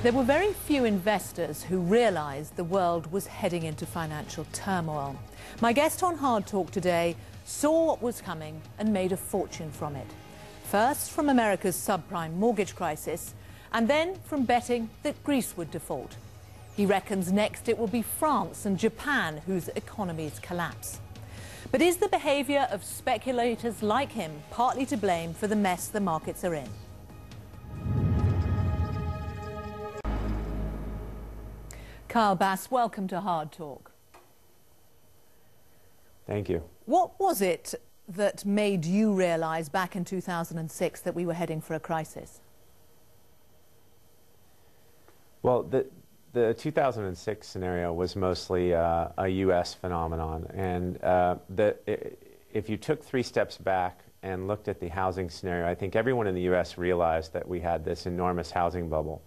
There were very few investors who realized the world was heading into financial turmoil. My guest on Hard Talk today saw what was coming and made a fortune from it. First from America's subprime mortgage crisis, and then from betting that Greece would default. He reckons next it will be France and Japan whose economies collapse. But is the behavior of speculators like him partly to blame for the mess the markets are in? Kyle Bass, welcome to Hard Talk. Thank you. What was it that made you realize back in 2006 that we were heading for a crisis? Well, the 2006 scenario was mostly a U.S. phenomenon. And if you took 3 steps back and looked at the housing scenario, I think everyone in the U.S. realized that we had this enormous housing bubble.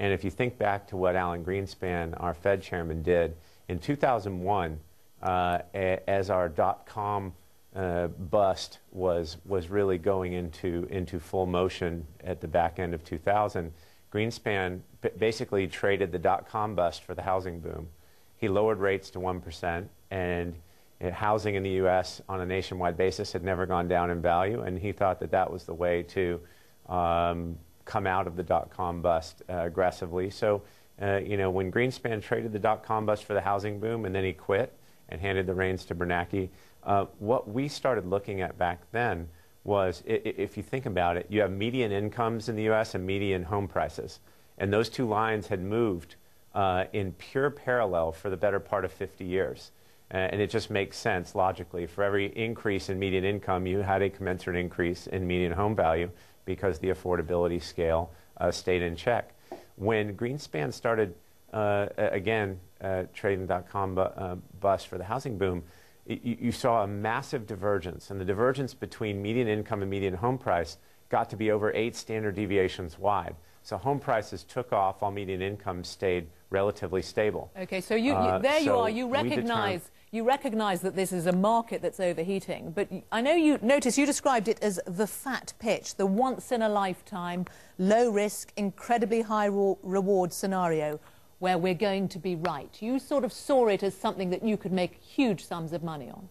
And if you think back to what Alan Greenspan, our Fed chairman, did, in 2001, as our dot-com bust was really going into full motion at the back end of 2000, Greenspan basically traded the dot-com bust for the housing boom. He lowered rates to 1%, and housing in the U.S. on a nationwide basis had never gone down in value, and he thought that that was the way to come out of the dot-com bust aggressively. So, you know, when Greenspan traded the dot-com bust for the housing boom and then he quit and handed the reins to Bernanke, what we started looking at back then was, if you think about it, you have median incomes in the U.S. and median home prices. And those two lines had moved in pure parallel for the better part of 50 years. And it just makes sense logically. For every increase in median income, you had a commensurate increase in median home value because the affordability scale stayed in check. When Greenspan started, again, trading dot-com bust for the housing boom, you saw a massive divergence. And the divergence between median income and median home price got to be over 8 standard deviations wide. So home prices took off while median income stayed relatively stable. Okay, so you recognize that this is a market that's overheating, but I know you described it as the fat pitch, the once-in-a-lifetime, low-risk, incredibly high-reward scenario where we're going to be right. You sort of saw it as something that you could make huge sums of money on.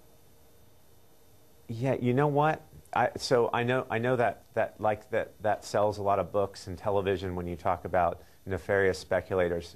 Yeah, you know what? I know that sells a lot of books and television when you talk about nefarious speculators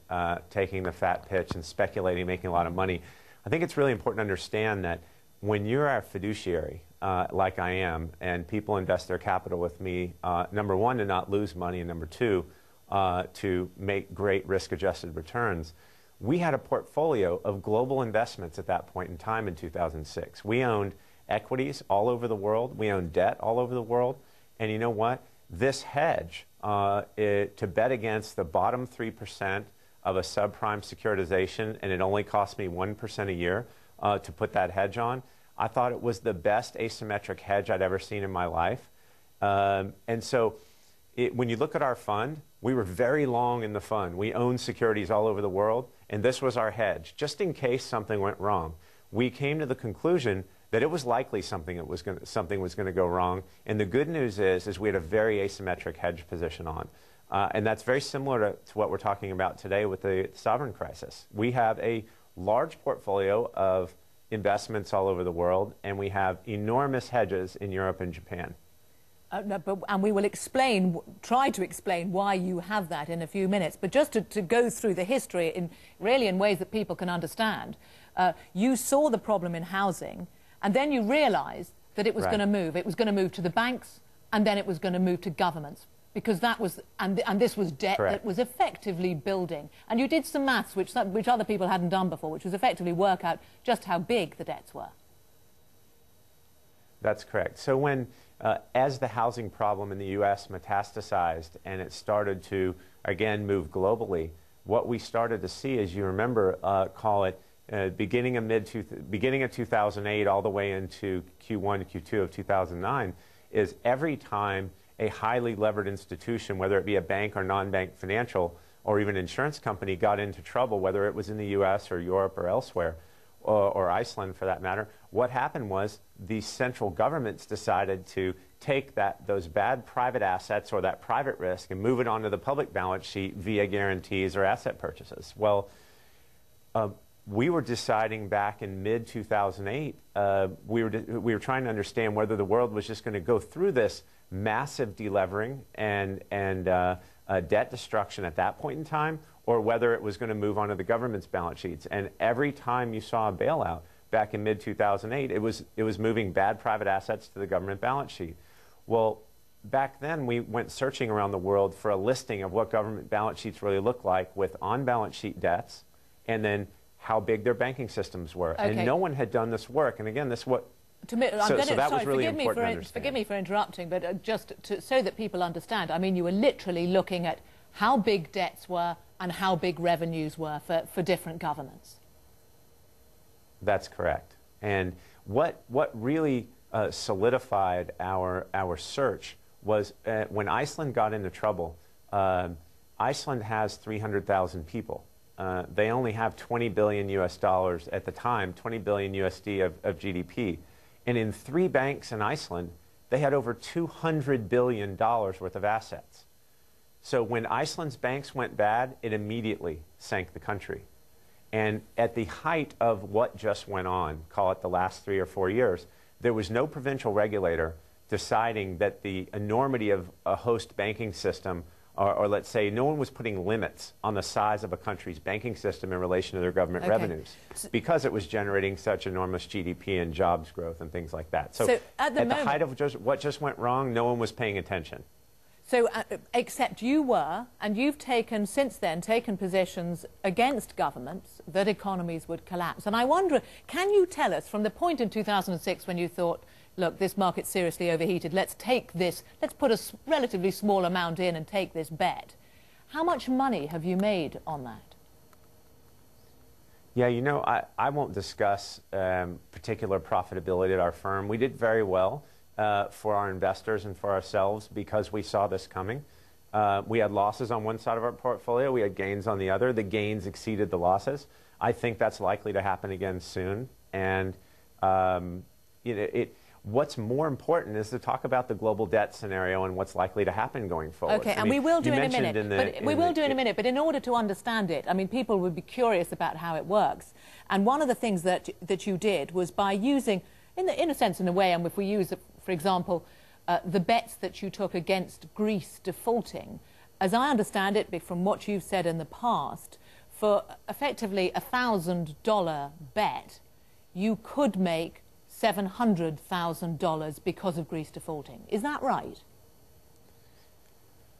taking the fat pitch and speculating, making a lot of money. I think it's really important to understand that when you're a fiduciary, like I am, and people invest their capital with me, number one, to not lose money, and number two, to make great risk-adjusted returns. We had a portfolio of global investments at that point in time in 2006. We owned equities all over the world. We owned debt all over the world. And you know what? This hedge, to bet against the bottom 3% of a subprime securitization, and it only cost me 1% a year to put that hedge on, I thought it was the best asymmetric hedge I'd ever seen in my life. And so when you look at our fund, we were very long in the fund. We owned securities all over the world, and this was our hedge, just in case something went wrong. We came to the conclusion that it was likely something was going to go wrong. And the good news is we had a very asymmetric hedge position on. And that's very similar to what we're talking about today with the sovereign crisis. We have a large portfolio of investments all over the world, and we have enormous hedges in Europe and Japan. And we will try to explain why you have that in a few minutes. But just to go through the history really in ways that people can understand, you saw the problem in housing, and then you realized that it was going to move. It was going to move to the banks, and then it was going to move to governments, because that was, and this was debt that was effectively building. And you did some maths, which other people hadn't done before, which was effectively work out just how big the debts were. That's correct. So when, as the housing problem in the U.S. metastasized and it started to, again, move globally, what we started to see, as you remember, call it beginning of 2008 all the way into Q1, Q2 of 2009, is every time a highly levered institution, whether it be a bank or non-bank financial or even insurance company, got into trouble, whether it was in the U.S. or Europe or elsewhere, or Iceland for that matter, what happened was the central governments decided to take those bad private assets or that private risk and move it onto the public balance sheet via guarantees or asset purchases. Well, we were deciding back in mid-2008, we were trying to understand whether the world was just going to go through this massive delevering and debt destruction at that point in time, or whether it was going to move onto the government's balance sheets. And every time you saw a bailout back in mid-2008, it was moving bad private assets to the government balance sheet. Well, back then we went searching around the world for a listing of what government balance sheets really look like with on-balance sheet debts, and then how big their banking systems were. Okay. And no one had done this work. And again, this is what... So that was really important to understand. Forgive me for interrupting, but so that people understand, I mean, you were literally looking at how big debts were and how big revenues were for different governments. That's correct. And what really solidified our search was when Iceland got into trouble. Iceland has 300,000 people. They only have 20 billion US dollars at the time, 20 billion USD of GDP. And in 3 banks in Iceland, they had over $200 billion worth of assets. So when Iceland's banks went bad, it immediately sank the country. And at the height of what just went on, call it the last 3 or 4 years, there was no provincial regulator deciding that the enormity of a host banking system, or let's say no one was putting limits on the size of a country's banking system in relation to their government revenues, because it was generating such enormous GDP and jobs growth and things like that. So at the height of what just went wrong, no one was paying attention. So except you were, and you've since then taken positions against governments that economies would collapse. And I wonder, can you tell us from the point in 2006 when you thought, look, this market's seriously overheated, let's put a relatively small amount in and take this bet. How much money have you made on that? Yeah, you know, I won't discuss particular profitability at our firm. We did very well for our investors and for ourselves because we saw this coming. We had losses on one side of our portfolio, we had gains on the other. The gains exceeded the losses. I think that's likely to happen again soon. And what's more important is to talk about the global debt scenario and what's likely to happen going forward. Okay, and we will do in a minute. But in order to understand it, I mean, people would be curious about how it works. And one of the things that you did was by using, in a sense, in a way, and if we use, for example, the bets that you took against Greece defaulting, as I understand it, from what you've said in the past, for effectively a $1,000 bet, you could make $700,000 because of Greece defaulting. Is that right?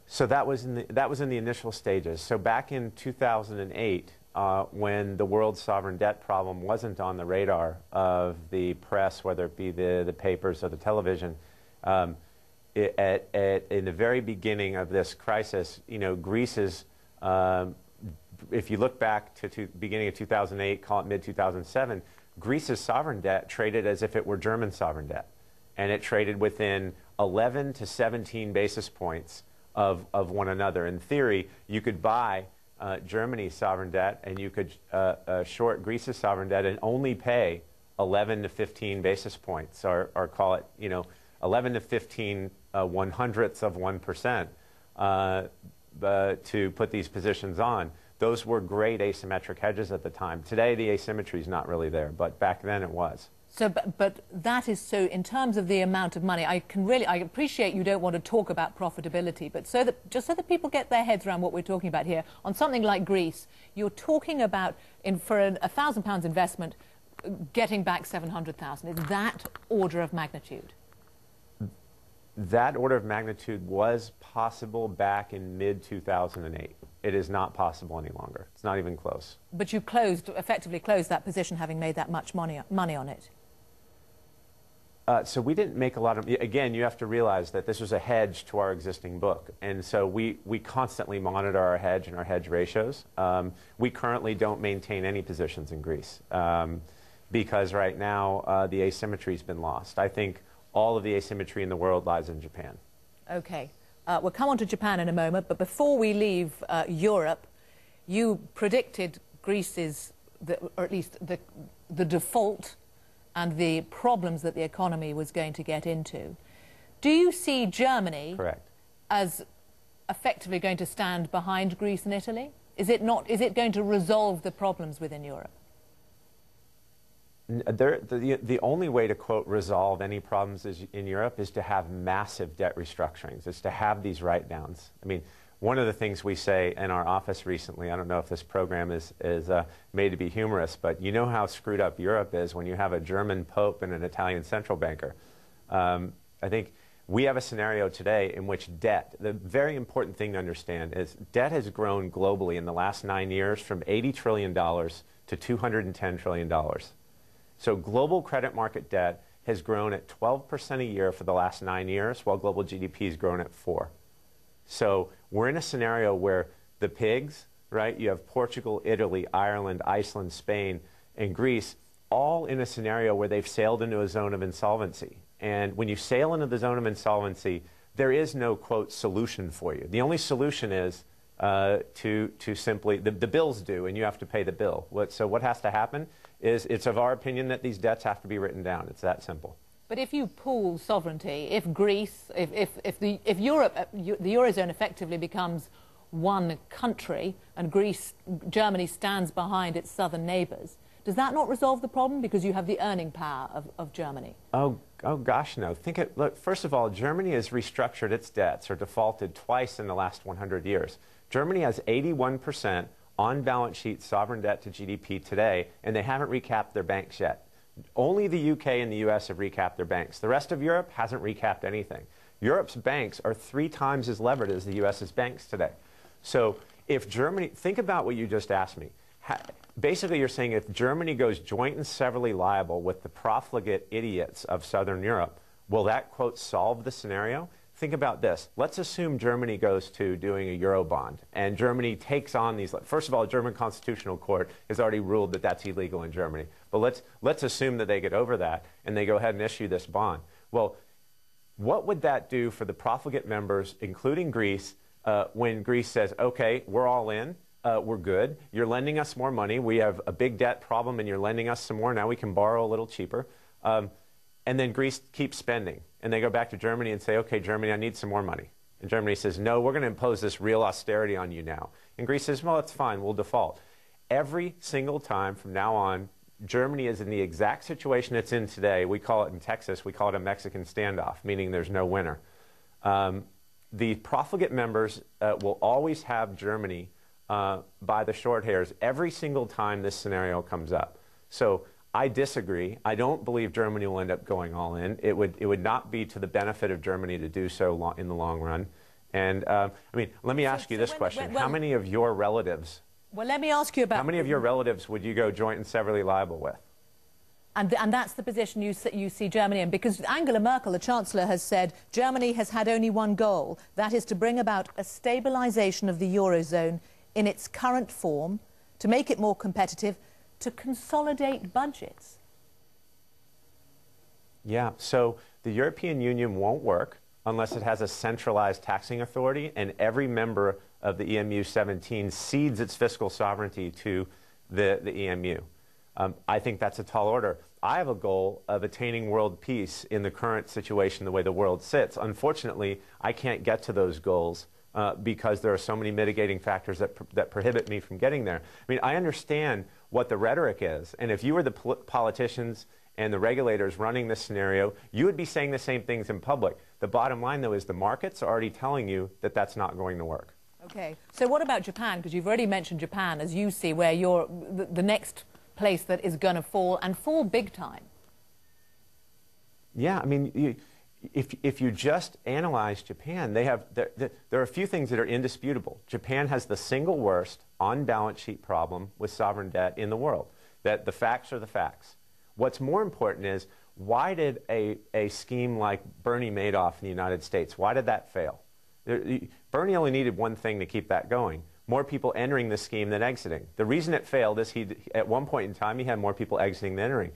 So that was in the initial stages. So back in 2008, when the world sovereign debt problem wasn't on the radar of the press, whether it be the papers or the television, in the very beginning of this crisis, you know, Greece's, if you look back to beginning of 2008, call it mid-2007, Greece's sovereign debt traded as if it were German sovereign debt. And it traded within 11 to 17 basis points of one another. In theory, you could buy Germany's sovereign debt and you could short Greece's sovereign debt and only pay 11 to 15 basis points, or call it, you know, 11 to 15 1/100ths of 1% to put these positions on. Those were great asymmetric hedges at the time. Today, the asymmetry is not really there, but back then it was. So, but that is so. In terms of the amount of money, I appreciate you don't want to talk about profitability, but just so that people get their heads around what we're talking about here, on something like Greece, you're talking about for a £1,000 investment, getting back 700,000. Is that order of magnitude? That order of magnitude was possible back in mid-2008. It is not possible any longer. It's not even close. But you effectively closed that position having made that much money on it. So we didn't make a lot of, again, you have to realize that this was a hedge to our existing book. And so we constantly monitor our hedge and our hedge ratios. We currently don't maintain any positions in Greece because right now the asymmetry's been lost. I think all of the asymmetry in the world lies in Japan. Okay. We'll come on to Japan in a moment, but before we leave Europe, you predicted Greece's or at least the default and the problems that the economy was going to get into. Do you see Germany Correct. as effectively going to stand behind Greece and Italy? Is it not? Is it going to resolve the problems within Europe? The only way to, quote, resolve any problems in Europe is to have massive debt restructurings, is to have these write-downs. I mean, one of the things we say in our office recently, I don't know if this program is made to be humorous, but you know how screwed up Europe is when you have a German Pope and an Italian central banker. I think we have a scenario today in which debt, the very important thing to understand is debt has grown globally in the last 9 years from $80 trillion to $210 trillion. So global credit market debt has grown at 12% a year for the last 9 years, while global GDP has grown at 4%. So we're in a scenario where the pigs, right, you have Portugal, Italy, Ireland, Iceland, Spain, and Greece, all in a scenario where they've sailed into a zone of insolvency. And when you sail into the zone of insolvency, there is no, quote, solution for you. The only solution is to simply, the bill's due and you have to pay the bill. So what has to happen is it's of our opinion that these debts have to be written down. It's that simple. But if you pool sovereignty, if Greece, if Europe, the Eurozone effectively becomes one country and Germany stands behind its southern neighbours, does that not resolve the problem because you have the earning power of Germany? Oh gosh, no. Look, first of all, Germany has restructured its debts or defaulted twice in the last 100 years. Germany has 81% on-balance sheet sovereign debt to GDP today, and they haven't recapped their banks yet. Only the UK and the US have recapped their banks. The rest of Europe hasn't recapped anything. Europe's banks are 3 times as levered as the US's banks today. So if Germany, think about what you just asked me. Basically, you're saying if Germany goes joint and severally liable with the profligate idiots of Southern Europe, will that, quote, solve the scenario? Think about this. Let's assume Germany goes to doing a Eurobond, and Germany takes on these. First of all, the German Constitutional Court has already ruled that that's illegal in Germany. But let's assume that they get over that, and they go ahead and issue this bond. Well, what would that do for the profligate members, including Greece, when Greece says, okay, we're all in, we're good, you're lending us more money, we have a big debt problem, and you're lending us some more, now we can borrow a little cheaper. And then Greece keeps spending. And they go back to Germany and say, okay, Germany, I need some more money. And Germany says, no, we're going to impose this real austerity on you now. And Greece says, well, it's fine, we'll default. Every single time from now on, Germany is in the exact situation it's in today. We call it in Texas, we call it a Mexican standoff, meaning there's no winner. The profligate members will always have Germany by the short hairs every single time this scenario comes up. So I disagree. I don't believe Germany will end up going all in. It would not be to the benefit of Germany to do so in the long run. And I mean, let me ask you this question. How many of your relatives... Well, let me ask you about... How many of your relatives would you go joint and severally liable with? And that's the position you see Germany in, because Angela Merkel, the Chancellor, has said Germany has had only one goal, that is to bring about a stabilisation of the Eurozone in its current form, to make it more competitive, to consolidate budgets. Yeah, so the European Union won't work unless it has a centralized taxing authority and every member of the EMU 17 cedes its fiscal sovereignty to the EMU. I think that's a tall order. I have a goal of attaining world peace in the current situation, the way the world sits. Unfortunately, I can't get to those goals because there are so many mitigating factors that prohibit me from getting there. I mean, I understand what the rhetoric is, and if you were the politicians and the regulators running this scenario, you would be saying the same things in public. The bottom line, though, is the markets are already telling you that that's not going to work. Okay. So what about Japan? Because you've already mentioned Japan, as you see, where you're the next place that is going to fall, and fall big time. Yeah, I mean, if you just analyze Japan, there are a few things that are indisputable. Japan has the single worst on-balance sheet problem with sovereign debt in the world. That the facts are the facts. What's more important is, why did a scheme like Bernie Madoff in the United States, why did that fail? Bernie only needed one thing to keep that going: more people entering the scheme than exiting. The reason it failed is at one point in time, he had more people exiting than entering.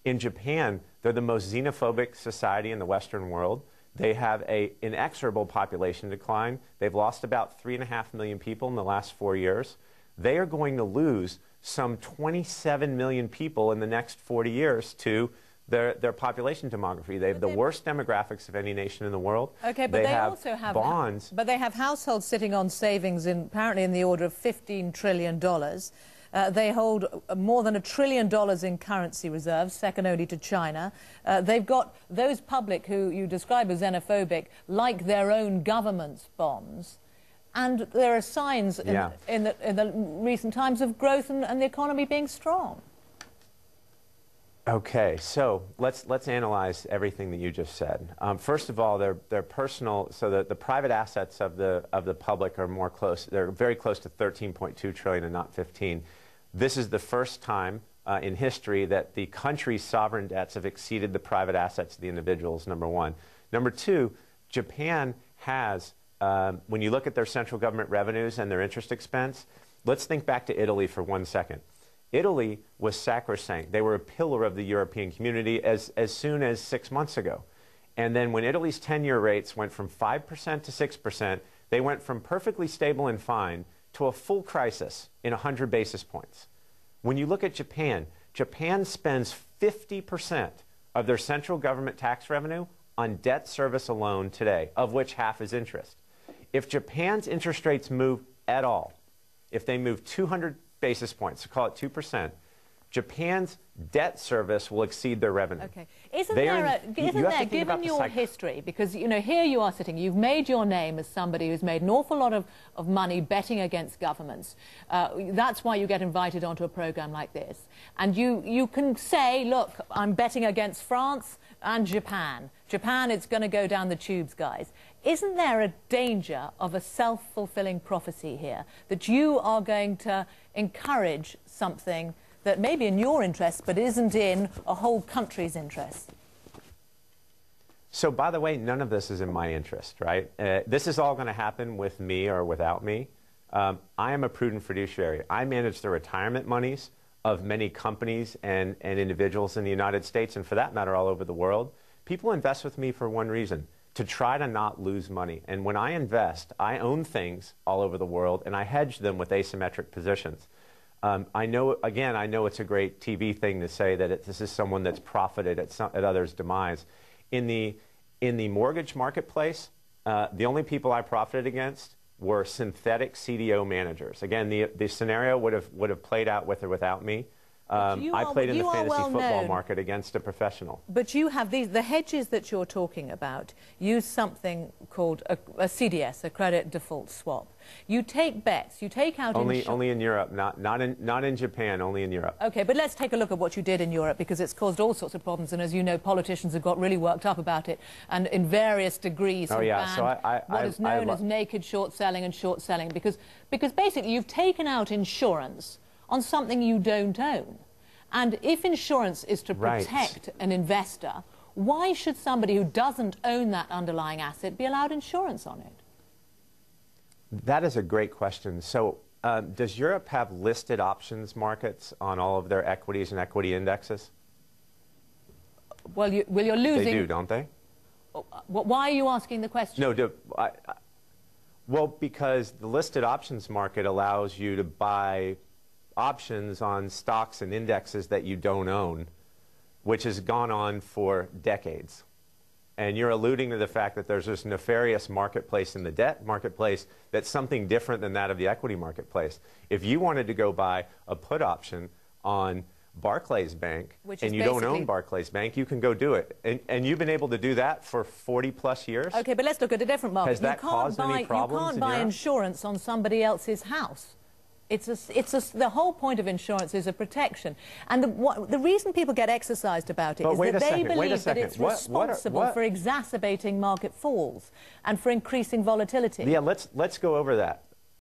In Japan, they're the most xenophobic society in the Western world. They have an inexorable population decline. They've lost about 3.5 million people in the last 4 years. they are going to lose some 27 million people in the next 40 years to their population demography. They have the worst demographics of any nation in the world. Okay, but they also have bonds. But they have households sitting on savings apparently in the order of $15 trillion. They hold more than $1 trillion in currency reserves, second only to China. They've got those public who you describe as xenophobic, like their own government's bonds. And there are signs in the recent times of growth and the economy being strong. Okay, so let's analyze everything that you just said. First of all, they're personal. So the private assets of the public are more close. They're very close to 13.2 trillion and not 15. This is the first time in history that the country's sovereign debts have exceeded the private assets of the individuals. Number one. Number two, Japan has. When you look at their central government revenues and their interest expense, let's think back to Italy for 1 second. Italy was sacrosanct. They were a pillar of the European community as soon as 6 months ago. And then when Italy's 10-year rates went from 5% to 6%, they went from perfectly stable and fine to a full crisis in 100 basis points. When you look at Japan, Japan spends 50% of their central government tax revenue on debt service alone today, of which half is interest. If Japan's interest rates move at all, if they move 200 basis points, so call it 2%, Japan's debt service will exceed their revenue. Okay. Isn't there, given your history, because, you know, here you are sitting, you've made your name as somebody who's made an awful lot of money betting against governments. That's why you get invited onto a program like this. And you can say, look, I'm betting against France and Japan. Japan, it's going to go down the tubes, guys. Isn't there a danger of a self-fulfilling prophecy here, that you are going to encourage something that may be in your interest but isn't in a whole country's interest? So, by the way, none of this is in my interest, right? This is all going to happen with me or without me. I am a prudent fiduciary. I manage the retirement monies of many companies and individuals in the United States, and for that matter, all over the world. People invest with me for one reason: to try to not lose money. And when I invest, I own things all over the world, and I hedge them with asymmetric positions. I know it's a great TV thing to say that this is someone that's profited at others' demise. In the mortgage marketplace, the only people I profited against were synthetic CDO managers. Again, the scenario would have played out with or without me. I played in the fantasy football market against a professional. But you have the hedges that you're talking about use something called a CDS, a credit default swap. You take bets, you take out only in Europe, not in Japan, only in Europe. Okay, but let's take a look at what you did in Europe, because it's caused all sorts of problems, and as you know, politicians have got really worked up about it, and in various degrees have banned what is known as naked short selling and short selling, because basically you've taken out insurance on something you don't own. And if insurance is to protect an investor, why should somebody who doesn't own that underlying asset be allowed insurance on it? That is a great question. So does Europe have listed options markets on all of their equities and equity indexes? Well, you're losing... They do, don't they? Why are you asking the question? No, well, because the listed options market allows you to buy options on stocks and indexes that you don't own, which has gone on for decades. And you're alluding to the fact that there's this nefarious marketplace in the debt marketplace that's something different than that of the equity marketplace. If you wanted to go buy a put option on Barclays Bank, and you don't own Barclays Bank, you can go do it. And you've been able to do that for 40-plus years? Okay, but let's look at a different market. Has that caused any problems? You can't buy insurance on somebody else's house. The whole point of insurance is a protection. And the reason people get exercised about it is that they believe that it's responsible for exacerbating market falls and for increasing volatility. Yeah, let's go over that.